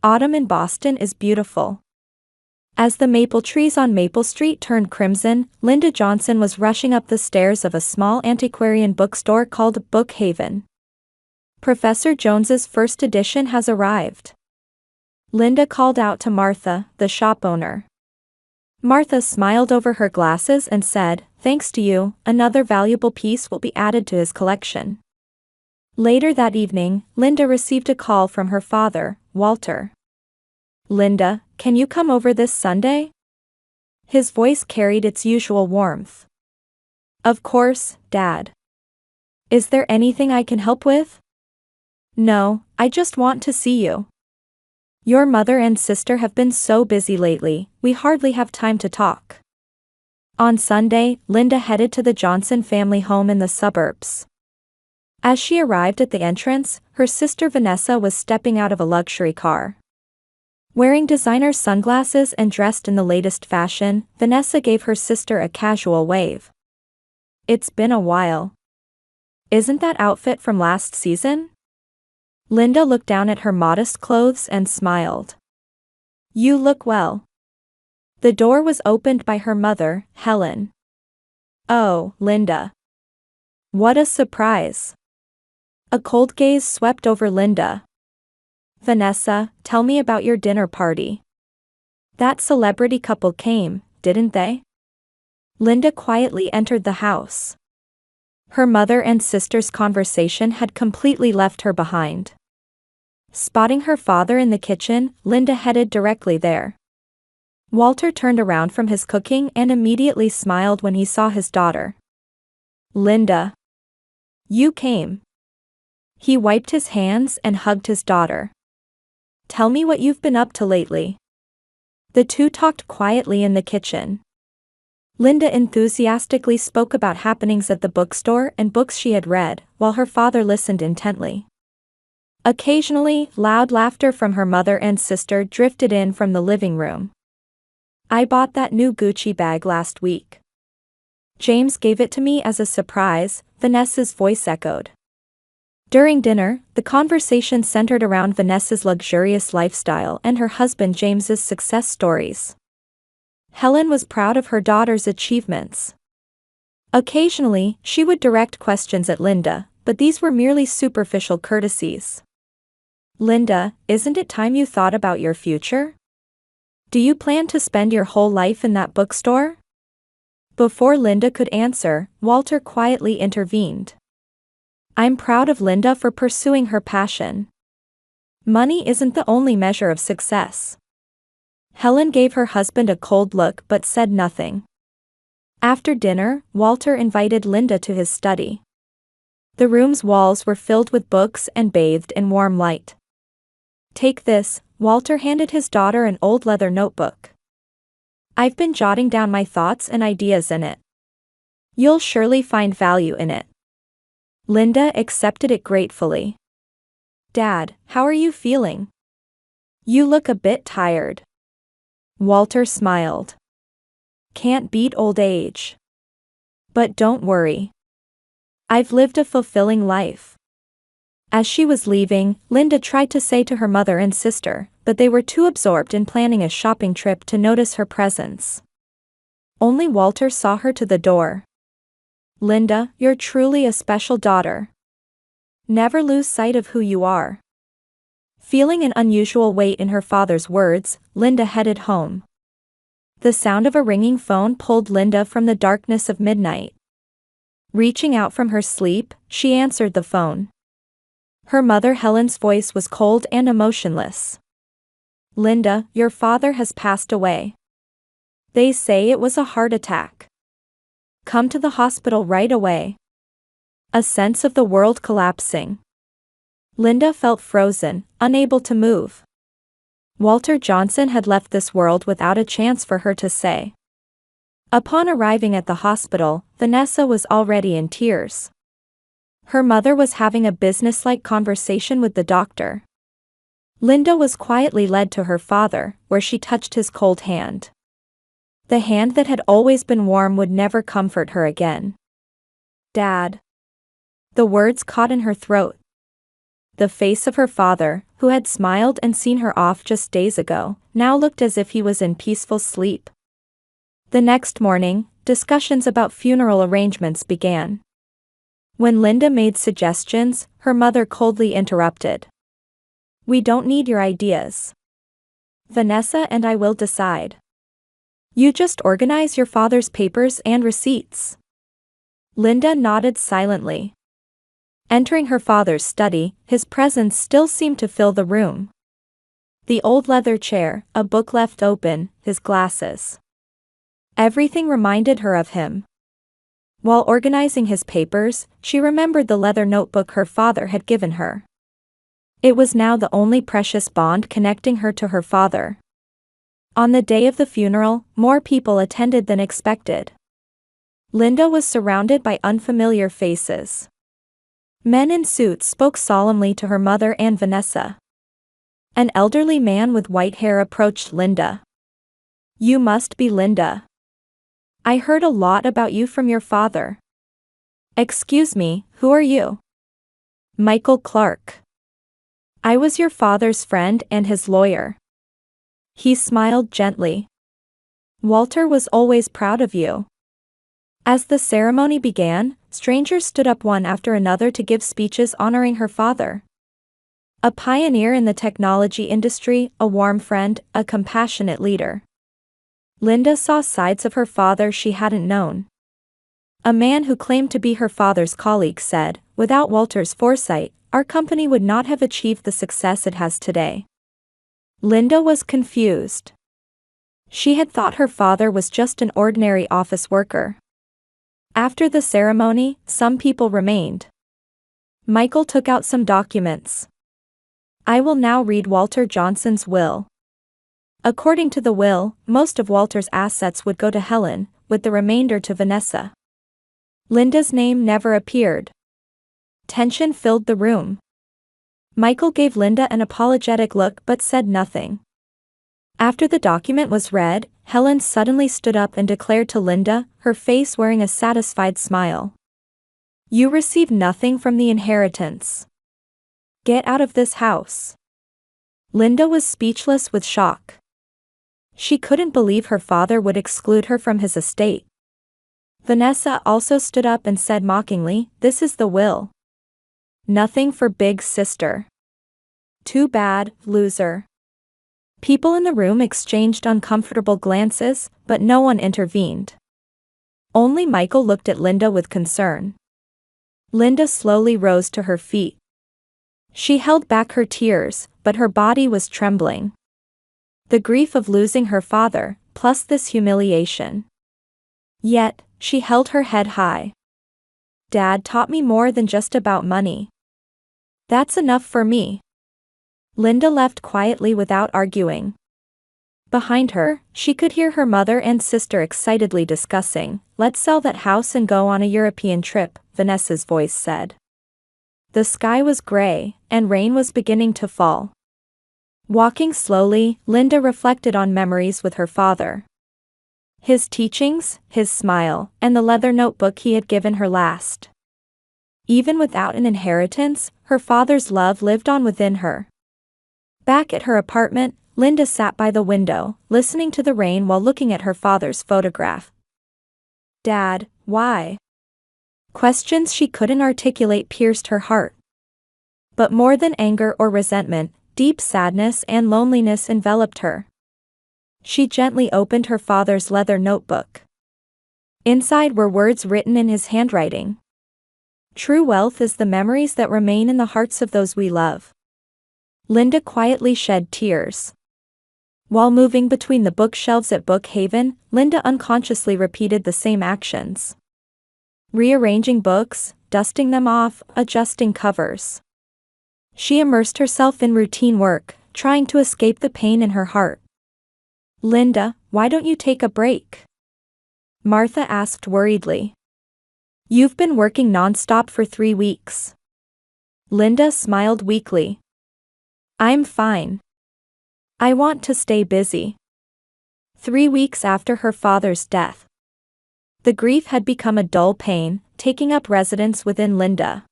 Autumn in Boston is beautiful. As the maple trees on Maple Street turned crimson, Linda Johnson was rushing up the stairs of a small antiquarian bookstore called Bookhaven. Professor Jones's first edition has arrived. Linda called out to Martha, the shop owner. Martha smiled over her glasses and said, "Thanks to you, another valuable piece will be added to his collection." Later that evening, Linda received a call from her father, Walter. "Linda, can you come over this Sunday?" His voice carried its usual warmth. "Of course, Dad. Is there anything I can help with?" "No, I just want to see you. Your mother and sister have been so busy lately, we hardly have time to talk." On Sunday, Linda headed to the Johnson family home in the suburbs. As she arrived at the entrance, her sister Vanessa was stepping out of a luxury car. Wearing designer sunglasses and dressed in the latest fashion, Vanessa gave her sister a casual wave. "It's been a while. Isn't that outfit from last season?" Linda looked down at her modest clothes and smiled. "You look well." The door was opened by her mother, Helen. "Oh, Linda. What a surprise." A cold gaze swept over Linda. "Vanessa, tell me about your dinner party. That celebrity couple came, didn't they?" Linda quietly entered the house. Her mother and sister's conversation had completely left her behind. Spotting her father in the kitchen, Linda headed directly there. Walter turned around from his cooking and immediately smiled when he saw his daughter. "Linda. You came." He wiped his hands and hugged his daughter. "Tell me what you've been up to lately." The two talked quietly in the kitchen. Linda enthusiastically spoke about happenings at the bookstore and books she had read, while her father listened intently. Occasionally, loud laughter from her mother and sister drifted in from the living room. "I bought that new Gucci bag last week. James gave it to me as a surprise," Vanessa's voice echoed. During dinner, the conversation centered around Vanessa's luxurious lifestyle and her husband James's success stories. Helen was proud of her daughter's achievements. Occasionally, she would direct questions at Linda, but these were merely superficial courtesies. "Linda, isn't it time you thought about your future? Do you plan to spend your whole life in that bookstore?" Before Linda could answer, Walter quietly intervened. "I'm proud of Linda for pursuing her passion. Money isn't the only measure of success." Helen gave her husband a cold look but said nothing. After dinner, Walter invited Linda to his study. The room's walls were filled with books and bathed in warm light. "Take this," Walter handed his daughter an old leather notebook. "I've been jotting down my thoughts and ideas in it. You'll surely find value in it." Linda accepted it gratefully. "Dad, how are you feeling? You look a bit tired." Walter smiled. "Can't beat old age. But don't worry. I've lived a fulfilling life." As she was leaving, Linda tried to say to her mother and sister, but they were too absorbed in planning a shopping trip to notice her presence. Only Walter saw her to the door. "Linda, you're truly a special daughter. Never lose sight of who you are." Feeling an unusual weight in her father's words, Linda headed home. The sound of a ringing phone pulled Linda from the darkness of midnight. Reaching out from her sleep, she answered the phone. Her mother Helen's voice was cold and emotionless. "Linda, your father has passed away. They say it was a heart attack. Come to the hospital right away." A sense of the world collapsing. Linda felt frozen, unable to move. Walter Johnson had left this world without a chance for her to say. Upon arriving at the hospital, Vanessa was already in tears. Her mother was having a businesslike conversation with the doctor. Linda was quietly led to her father, where she touched his cold hand. The hand that had always been warm would never comfort her again. "Dad." The words caught in her throat. The face of her father, who had smiled and seen her off just days ago, now looked as if he was in peaceful sleep. The next morning, discussions about funeral arrangements began. When Linda made suggestions, her mother coldly interrupted. "We don't need your ideas. Vanessa and I will decide. You just organize your father's papers and receipts." Linda nodded silently. Entering her father's study, his presence still seemed to fill the room. The old leather chair, a book left open, his glasses. Everything reminded her of him. While organizing his papers, she remembered the leather notebook her father had given her. It was now the only precious bond connecting her to her father. On the day of the funeral, more people attended than expected. Linda was surrounded by unfamiliar faces. Men in suits spoke solemnly to her mother and Vanessa. An elderly man with white hair approached Linda. "You must be Linda. I heard a lot about you from your father." "Excuse me, who are you?" "Michael Clark. I was your father's friend and his lawyer." He smiled gently. "Walter was always proud of you." As the ceremony began, strangers stood up one after another to give speeches honoring her father. A pioneer in the technology industry, a warm friend, a compassionate leader. Linda saw sides of her father she hadn't known. A man who claimed to be her father's colleague said, "Without Walter's foresight, our company would not have achieved the success it has today." Linda was confused. She had thought her father was just an ordinary office worker. After the ceremony, some people remained. Michael took out some documents. "I will now read Walter Johnson's will." According to the will, most of Walter's assets would go to Helen, with the remainder to Vanessa. Linda's name never appeared. Tension filled the room. Michael gave Linda an apologetic look but said nothing. After the document was read, Helen suddenly stood up and declared to Linda, her face wearing a satisfied smile. "You receive nothing from the inheritance. Get out of this house." Linda was speechless with shock. She couldn't believe her father would exclude her from his estate. Vanessa also stood up and said mockingly, "This is the will. Nothing for big sister. Too bad, loser." People in the room exchanged uncomfortable glances, but no one intervened. Only Michael looked at Linda with concern. Linda slowly rose to her feet. She held back her tears, but her body was trembling. The grief of losing her father, plus this humiliation. Yet, she held her head high. "Dad taught me more than just about money. That's enough for me." Linda left quietly without arguing. Behind her, she could hear her mother and sister excitedly discussing, "Let's sell that house and go on a European trip," Vanessa's voice said. The sky was gray, and rain was beginning to fall. Walking slowly, Linda reflected on memories with her father. His teachings, his smile, and the leather notebook he had given her last. Even without an inheritance, her father's love lived on within her. Back at her apartment, Linda sat by the window, listening to the rain while looking at her father's photograph. "Dad, why?" Questions she couldn't articulate pierced her heart. But more than anger or resentment, deep sadness and loneliness enveloped her. She gently opened her father's leather notebook. Inside were words written in his handwriting. "True wealth is the memories that remain in the hearts of those we love." Linda quietly shed tears. While moving between the bookshelves at Bookhaven, Linda unconsciously repeated the same actions. Rearranging books, dusting them off, adjusting covers. She immersed herself in routine work, trying to escape the pain in her heart. "Linda, why don't you take a break?" Martha asked worriedly. "You've been working non-stop for 3 weeks." Linda smiled weakly. "I'm fine. I want to stay busy." 3 weeks after her father's death. The grief had become a dull pain, taking up residence within Linda.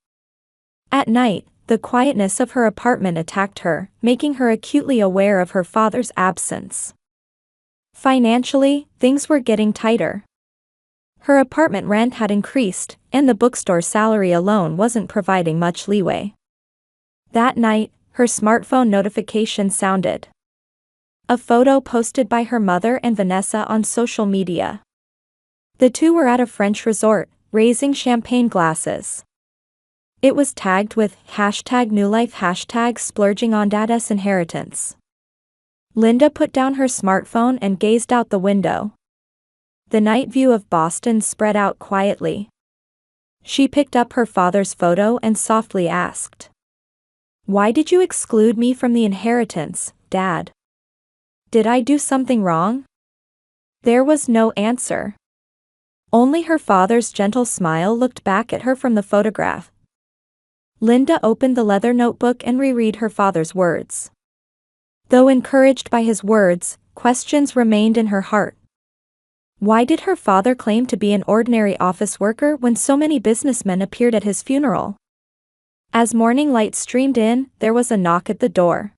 At night, the quietness of her apartment attacked her, making her acutely aware of her father's absence. Financially, things were getting tighter. Her apartment rent had increased, and the bookstore salary alone wasn't providing much leeway. That night, her smartphone notification sounded. A photo posted by her mother and Vanessa on social media. The two were at a French resort, raising champagne glasses. It was tagged with #NewLife #splurging on Dad's inheritance. Linda put down her smartphone and gazed out the window. The night view of Boston spread out quietly. She picked up her father's photo and softly asked, "Why did you exclude me from the inheritance, Dad? Did I do something wrong?" There was no answer. Only her father's gentle smile looked back at her from the photograph. Linda opened the leather notebook and reread her father's words. Though encouraged by his words, questions remained in her heart. Why did her father claim to be an ordinary office worker when so many businessmen appeared at his funeral? As morning light streamed in, there was a knock at the door.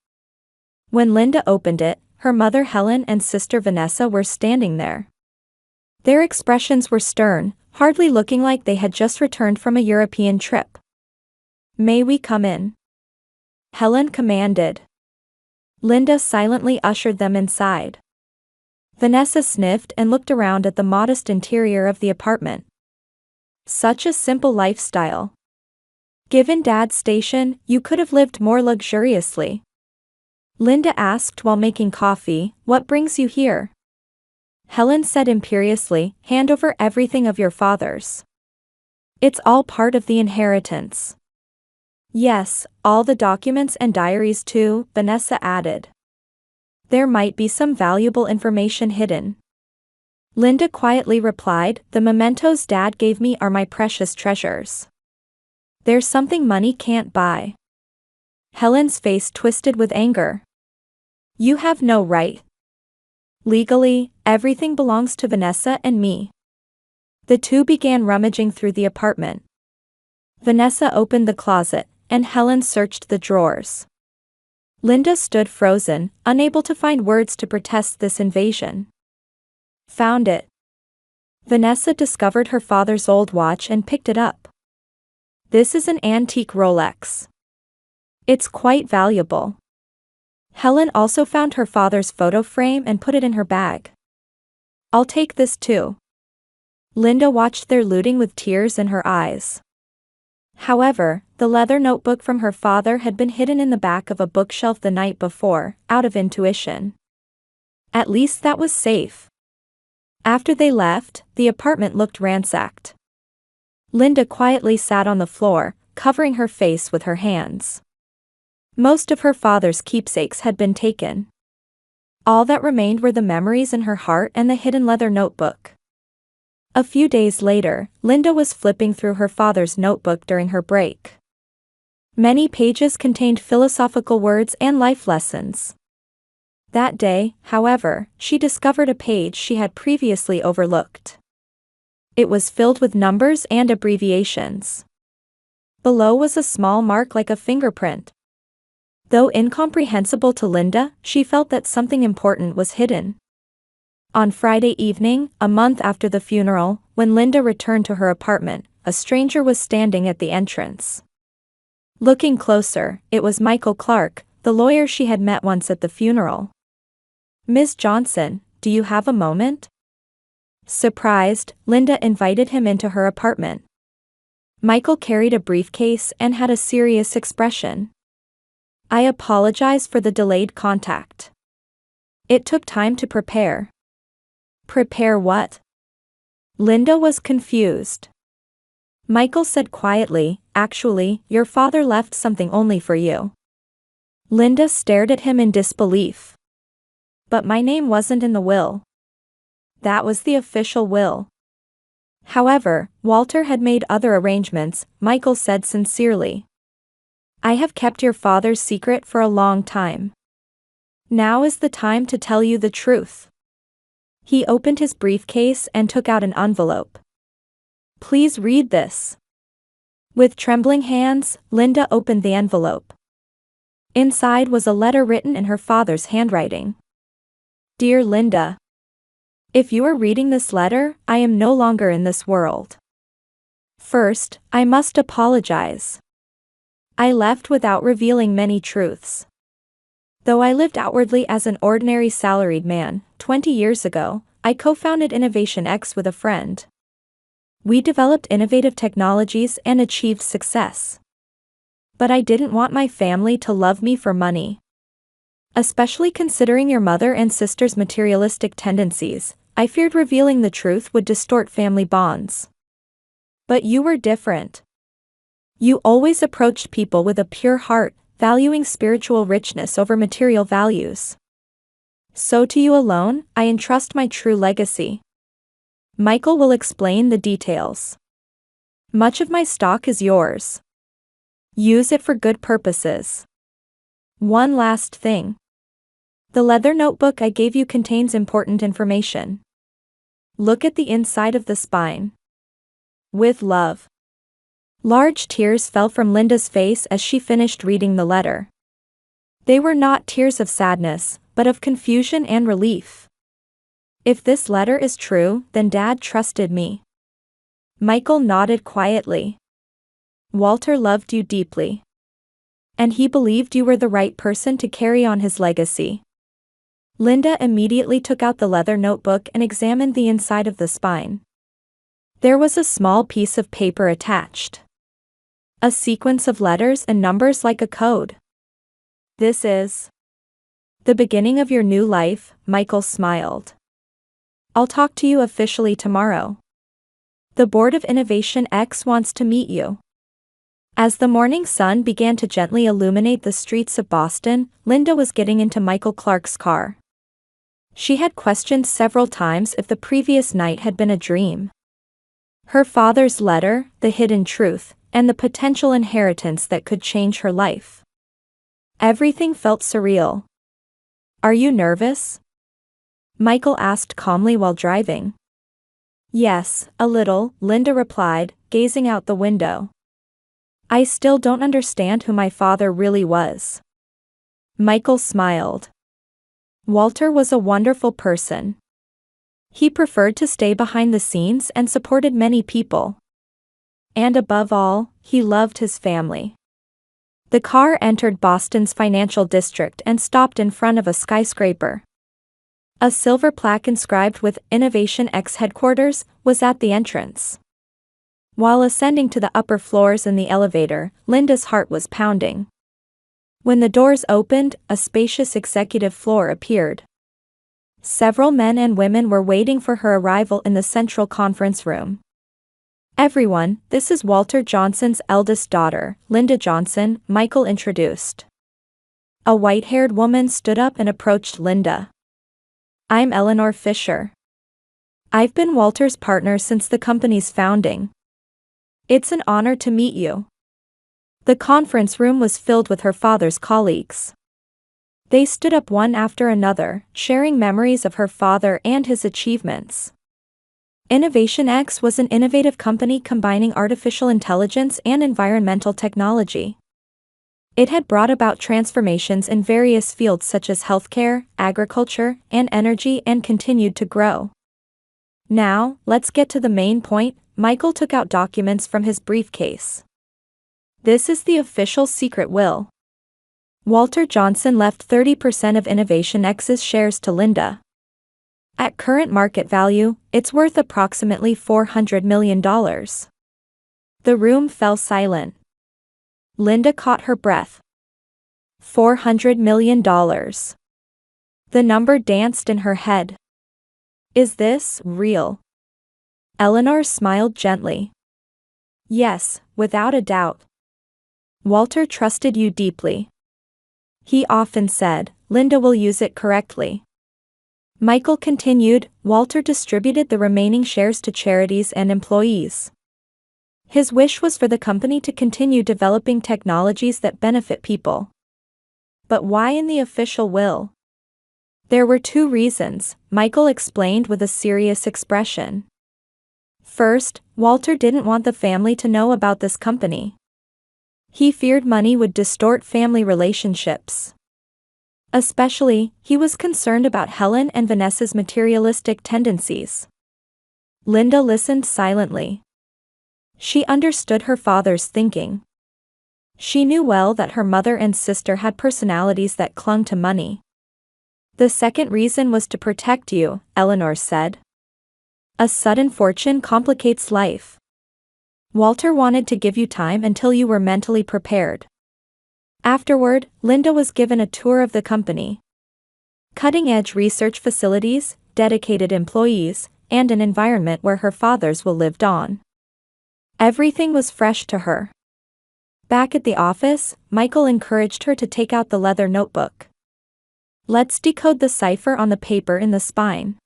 When Linda opened it, her mother Helen and sister Vanessa were standing there. Their expressions were stern, hardly looking like they had just returned from a European trip. "May we come in?" Helen commanded. Linda silently ushered them inside. Vanessa sniffed and looked around at the modest interior of the apartment. Such a simple lifestyle. Given Dad's station, you could have lived more luxuriously. Linda asked while making coffee, "What brings you here?" Helen said imperiously, "Hand over everything of your father's. It's all part of the inheritance." "Yes, all the documents and diaries too," Vanessa added. "There might be some valuable information hidden." Linda quietly replied, "The mementos Dad gave me are my precious treasures. There's something money can't buy." Helen's face twisted with anger. "You have no right. Legally, everything belongs to Vanessa and me." The two began rummaging through the apartment. Vanessa opened the closet, and Helen searched the drawers. Linda stood frozen, unable to find words to protest this invasion. "Found it." Vanessa discovered her father's old watch and picked it up. "This is an antique Rolex. It's quite valuable." Helen also found her father's photo frame and put it in her bag. "I'll take this too." Linda watched their looting with tears in her eyes. However, the leather notebook from her father had been hidden in the back of a bookshelf the night before, out of intuition. At least that was safe. After they left, the apartment looked ransacked. Linda quietly sat on the floor, covering her face with her hands. Most of her father's keepsakes had been taken. All that remained were the memories in her heart and the hidden leather notebook. A few days later, Linda was flipping through her father's notebook during her break. Many pages contained philosophical words and life lessons. That day, however, she discovered a page she had previously overlooked. It was filled with numbers and abbreviations. Below was a small mark like a fingerprint. Though incomprehensible to Linda, she felt that something important was hidden. On Friday evening, a month after the funeral, when Linda returned to her apartment, a stranger was standing at the entrance. Looking closer, it was Michael Clark, the lawyer she had met once at the funeral. "Ms. Johnson, do you have a moment?" Surprised, Linda invited him into her apartment. Michael carried a briefcase and had a serious expression. "I apologize for the delayed contact. It took time to prepare." "Prepare what?" Linda was confused. Michael said quietly, "Actually, your father left something only for you." Linda stared at him in disbelief. "But my name wasn't in the will." That was the official will. However, Walter had made other arrangements, Michael said sincerely. "I have kept your father's secret for a long time. Now is the time to tell you the truth." He opened his briefcase and took out an envelope. "Please read this." With trembling hands, Linda opened the envelope. Inside was a letter written in her father's handwriting. Dear Linda, if you are reading this letter, I am no longer in this world. First, I must apologize. I left without revealing many truths. Though I lived outwardly as an ordinary salaried man, 20 years ago, I co-founded Innovation X with a friend. We developed innovative technologies and achieved success. But I didn't want my family to love me for money. Especially considering your mother and sister's materialistic tendencies, I feared revealing the truth would distort family bonds. But you were different. You always approached people with a pure heart, valuing spiritual richness over material values. So to you alone, I entrust my true legacy. Michael will explain the details. Much of my stock is yours. Use it for good purposes. One last thing. The leather notebook I gave you contains important information. Look at the inside of the spine. With love. Large tears fell from Linda's face as she finished reading the letter. They were not tears of sadness, but of confusion and relief. If this letter is true, then Dad trusted me. Michael nodded quietly. Walter loved you deeply. And he believed you were the right person to carry on his legacy. Linda immediately took out the leather notebook and examined the inside of the spine. There was a small piece of paper attached. A sequence of letters and numbers like a code. This is the beginning of your new life, Michael smiled. I'll talk to you officially tomorrow. The Board of Innovation X wants to meet you. As the morning sun began to gently illuminate the streets of Boston, Linda was getting into Michael Clark's car. She had questioned several times if the previous night had been a dream. Her father's letter, the hidden truth, and the potential inheritance that could change her life. Everything felt surreal. Are you nervous? Michael asked calmly while driving. Yes, a little, Linda replied, gazing out the window. I still don't understand who my father really was. Michael smiled. Walter was a wonderful person. He preferred to stay behind the scenes and supported many people. And above all, he loved his family. The car entered Boston's financial district and stopped in front of a skyscraper. A silver plaque inscribed with Innovation X headquarters was at the entrance. While ascending to the upper floors in the elevator, Linda's heart was pounding. When the doors opened, a spacious executive floor appeared. Several men and women were waiting for her arrival in the central conference room. Everyone, this is Walter Johnson's eldest daughter, Linda Johnson, Michael introduced. A white-haired woman stood up and approached Linda. I'm Eleanor Fisher. I've been Walter's partner since the company's founding. It's an honor to meet you. The conference room was filled with her father's colleagues. They stood up one after another, sharing memories of her father and his achievements. Innovation X was an innovative company combining artificial intelligence and environmental technology. It had brought about transformations in various fields such as healthcare, agriculture, and energy and continued to grow. Now, let's get to the main point. Michael took out documents from his briefcase. This is the official secret will. Walter Johnson left 30% of Innovation X's shares to Linda. At current market value, it's worth approximately $400 million. The room fell silent. Linda caught her breath. $400 million. The number danced in her head. Is this real? Eleanor smiled gently. Yes, without a doubt. Walter trusted you deeply. He often said, Linda will use it correctly. Michael continued, Walter distributed the remaining shares to charities and employees. His wish was for the company to continue developing technologies that benefit people. But why in the official will? There were two reasons, Michael explained with a serious expression. first, Walter didn't want the family to know about this company. He feared money would distort family relationships. Especially, he was concerned about Helen and Vanessa's materialistic tendencies. Linda listened silently. She understood her father's thinking. She knew well that her mother and sister had personalities that clung to money. The second reason was to protect you, Eleanor said. A sudden fortune complicates life. Walter wanted to give you time until you were mentally prepared. Afterward, Linda was given a tour of the company. Cutting-edge research facilities, dedicated employees, and an environment where her father's will lived on. Everything was fresh to her. Back at the office, Michael encouraged her to take out the leather notebook. Let's decode the cipher on the paper in the spine.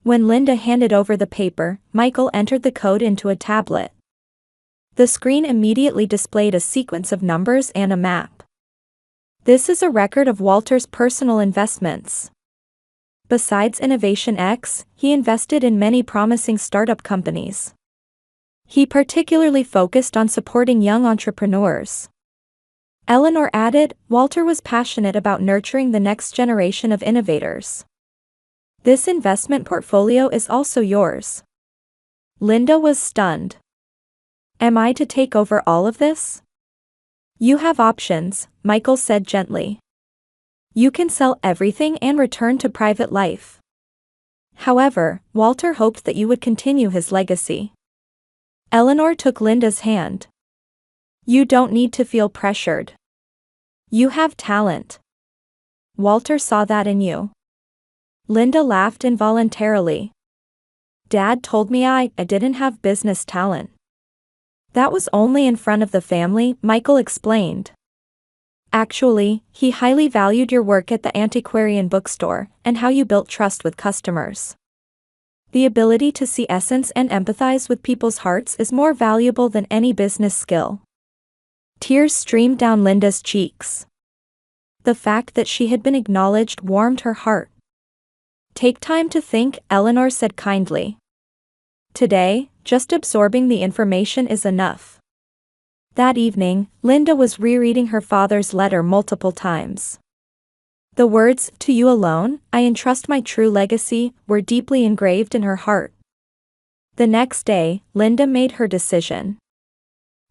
When Linda handed over the paper, Michael entered the code into a tablet. The screen immediately displayed a sequence of numbers and a map. This is a record of Walter's personal investments. Besides Innovation X, he invested in many promising startup companies. He particularly focused on supporting young entrepreneurs. Eleanor added, Walter was passionate about nurturing the next generation of innovators. This investment portfolio is also yours. Linda was stunned. Am I to take over all of this? You have options, Michael said gently. You can sell everything and return to private life. However, Walter hoped that you would continue his legacy. Eleanor took Linda's hand. You don't need to feel pressured. You have talent. Walter saw that in you. Linda laughed involuntarily. Dad told me I didn't have business talent. That was only in front of the family, Michael explained. Actually, he highly valued your work at the antiquarian bookstore and how you built trust with customers. The ability to see essence and empathize with people's hearts is more valuable than any business skill. Tears streamed down Linda's cheeks. The fact that she had been acknowledged warmed her heart. Take time to think, Eleanor said kindly. Today, just absorbing the information is enough. That evening, Linda was rereading her father's letter multiple times. The words, "To you alone, I entrust my true legacy," were deeply engraved in her heart. The next day, Linda made her decision.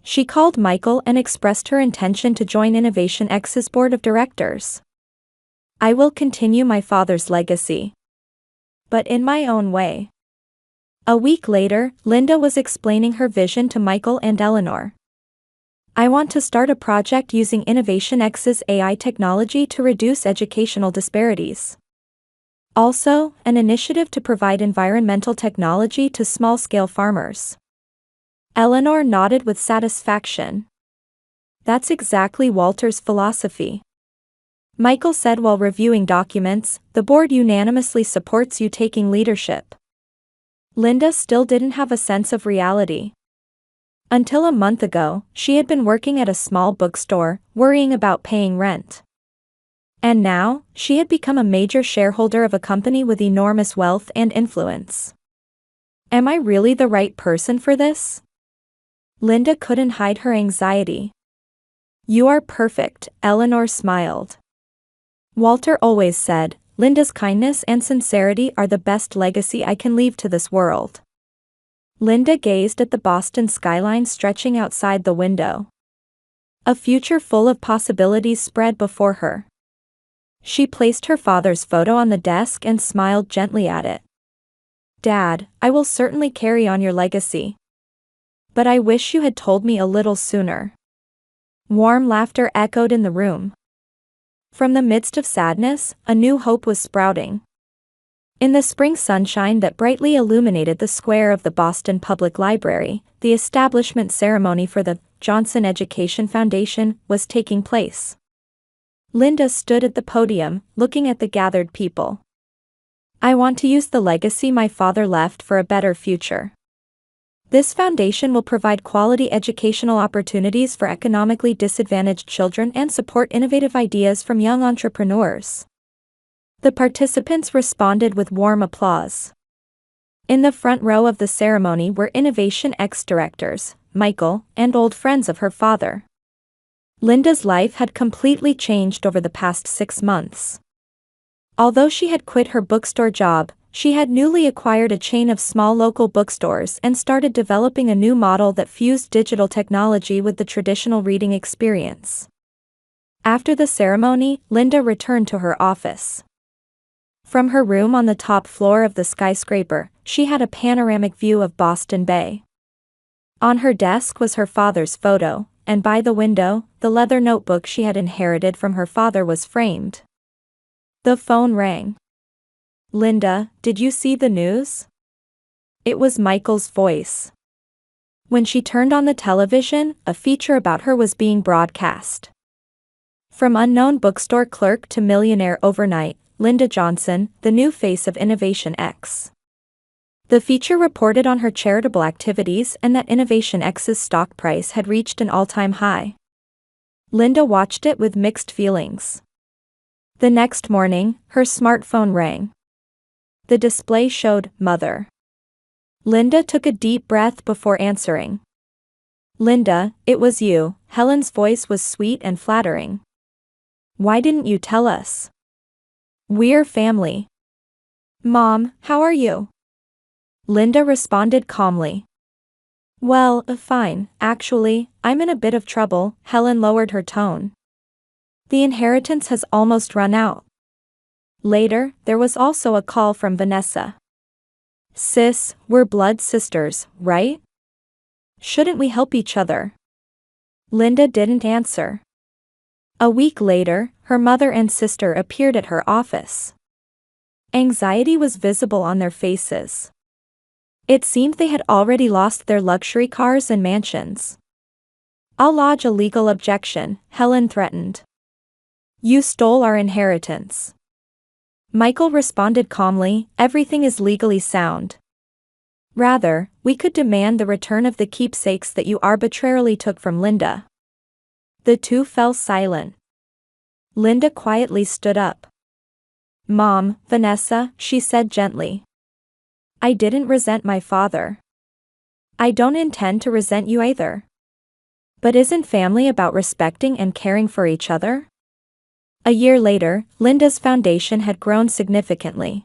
She called Michael and expressed her intention to join Innovation X's board of directors. I will continue my father's legacy. But in my own way. A week later, Linda was explaining her vision to Michael and Eleanor. I want to start a project using Innovation X's AI technology to reduce educational disparities. Also, an initiative to provide environmental technology to small-scale farmers. Eleanor nodded with satisfaction. That's exactly Walter's philosophy. Michael said while reviewing documents, the board unanimously supports you taking leadership. Linda still didn't have a sense of reality. Until a month ago, she had been working at a small bookstore, worrying about paying rent. And now, she had become a major shareholder of a company with enormous wealth and influence. Am I really the right person for this? Linda couldn't hide her anxiety. You are perfect, Eleanor smiled. Walter always said, Linda's kindness and sincerity are the best legacy I can leave to this world. Linda gazed at the Boston skyline stretching outside the window. A future full of possibilities spread before her. She placed her father's photo on the desk and smiled gently at it. Dad, I will certainly carry on your legacy. But I wish you had told me a little sooner. Warm laughter echoed in the room. From the midst of sadness, a new hope was sprouting. In the spring sunshine that brightly illuminated the square of the Boston Public Library, the establishment ceremony for the Johnson Education Foundation was taking place. Linda stood at the podium, looking at the gathered people. I want to use the legacy my father left for a better future. This foundation will provide quality educational opportunities for economically disadvantaged children and support innovative ideas from young entrepreneurs. The participants responded with warm applause. In the front row of the ceremony were Innovation X directors, Michael, and old friends of her father. Linda's life had completely changed over the past 6 months. Although she had quit her bookstore job, she had newly acquired a chain of small local bookstores and started developing a new model that fused digital technology with the traditional reading experience. After the ceremony, Linda returned to her office. From her room on the top floor of the skyscraper, she had a panoramic view of Boston Bay. On her desk was her father's photo, and by the window, the leather notebook she had inherited from her father was framed. The phone rang. "Linda, did you see the news?" It was Michael's voice. When she turned on the television, a feature about her was being broadcast. From unknown bookstore clerk to millionaire overnight, Linda Johnson, the new face of Innovation X. The feature reported on her charitable activities and that Innovation X's stock price had reached an all-time high. Linda watched it with mixed feelings. The next morning, her smartphone rang. The display showed "Mother." Linda took a deep breath before answering. "Linda, it was you." Helen's voice was sweet and flattering. "Why didn't you tell us? We're family." "Mom, how are you?" Linda responded calmly. "Well, fine, actually, I'm in a bit of trouble." Helen lowered her tone. "The inheritance has almost run out." Later, there was also a call from Vanessa. "Sis, we're blood sisters, right? Shouldn't we help each other?" Linda didn't answer. A week later, her mother and sister appeared at her office. Anxiety was visible on their faces. It seemed they had already lost their luxury cars and mansions. "I'll lodge a legal objection," Helen threatened. "You stole our inheritance." Michael responded calmly, "Everything is legally sound. Rather, we could demand the return of the keepsakes that you arbitrarily took from Linda." The two fell silent. Linda quietly stood up. "Mom, Vanessa," she said gently. "I didn't resent my father. I don't intend to resent you either. But isn't family about respecting and caring for each other?" A year later, Linda's foundation had grown significantly.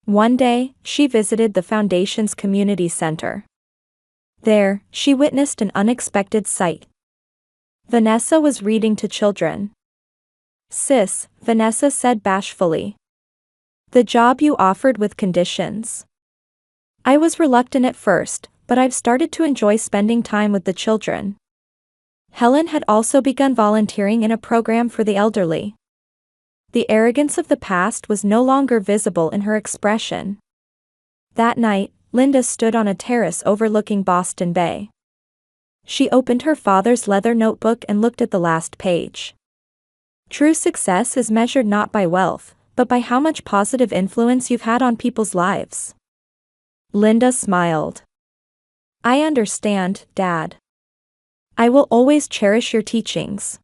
One day, she visited the foundation's community center. There, she witnessed an unexpected sight. Vanessa was reading to children. "Sis," Vanessa said bashfully. "The job you offered with conditions. I was reluctant at first, but I've started to enjoy spending time with the children." Helen had also begun volunteering in a program for the elderly. The arrogance of the past was no longer visible in her expression. That night, Linda stood on a terrace overlooking Boston Bay. She opened her father's leather notebook and looked at the last page. "True success is measured not by wealth, but by how much positive influence you've had on people's lives." Linda smiled. "I understand, Dad. I will always cherish your teachings."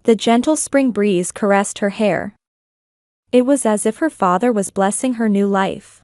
The gentle spring breeze caressed her hair. It was as if her father was blessing her new life.